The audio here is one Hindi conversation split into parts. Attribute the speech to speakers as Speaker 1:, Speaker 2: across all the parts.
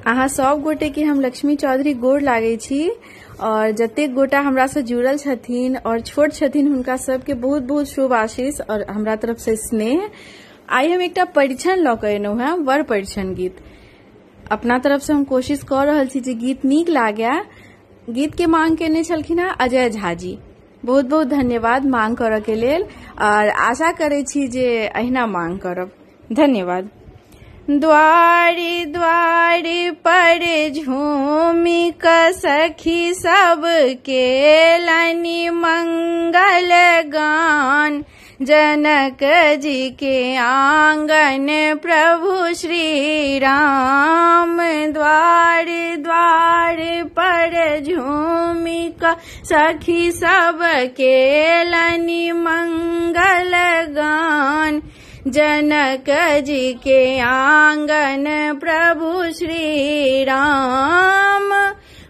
Speaker 1: अहाँ सब गोटे के हम लक्ष्मी चौधरी गोर लागे छी और जतेक गोटा हमरा से जुड़ल छथिन और छोट छथिन हुनका सबके बहुत बहुत शुभ आशीष और हमरा तरफ से स्नेह। आई हम एकटा परीक्षण लऽ कऽ एलहुँ हैं, वर परीक्षण गीत। अपना तरफ से हम कोशिश कर रहल छी जे गीत नीक लागे। गीत के मांग केने छलखिन हैं अजय झा जी, बहुत बहुत धन्यवाद मांग करऽ के लेल और आशा करै छी जे अहिना मांग करब। धन्यवाद। द्वारी द्वारी पर झूमी क सखी सब केलनि मंगल गान, जनक जी के आंगन प्रभु श्री राम। द्वारी द्वारी पर झूमी क सखी सब केलनि मंगल गान, जनक जी के आंगन प्रभु श्री राम।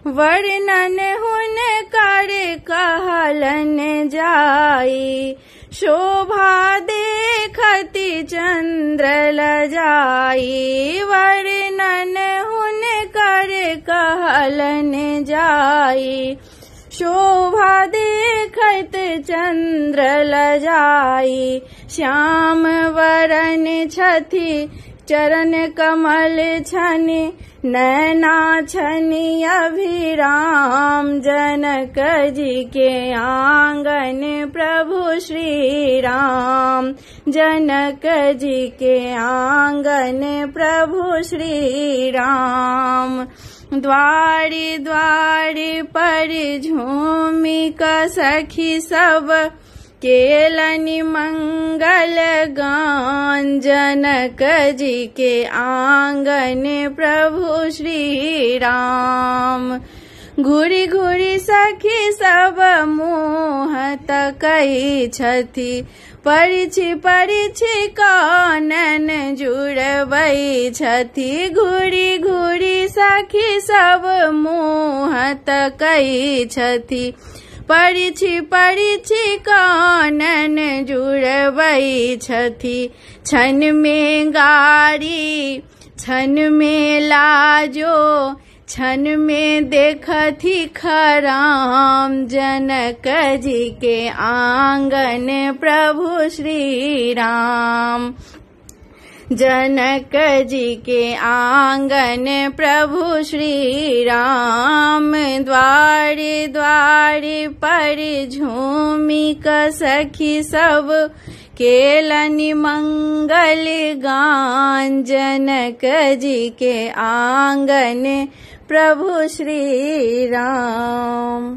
Speaker 1: वर्णन हुनकर कहलन जाई, शोभा देखति चंद्र लजाई। वर्णन हुनकर कहलन जाई, शोभा देखत चंद्र लजाई। श्याम वरन छथि चरण कमल छनि, नैना छनि अभिराम। जनक जी के आंगन प्रभु श्री राम, जनक जी के आंगन प्रभु श्री राम। द्वारी द्वारी पर झूमी क सखी सब केलनि मंगल गान, जनक जी के आंगन प्रभु श्री राम। घुरी घुरी सखी सब मुँह तकई छथि, परिछि परिछि कानन जुड़बै छथि। घुरी घुरी सखी सब मुँह तकई छथि, परिछि परिछि कानन जुड़बै छथि। छन में गारी छन में लाजो, छन में देखथि खराम। जनक जी के आंगन प्रभु श्री राम, जनक जी के आंगन प्रभु श्री राम। द्वारी द्वारी पर झूमी क सखी सब केलनि मंगल गान, जनक जी के आंगन प्रभु श्री राम।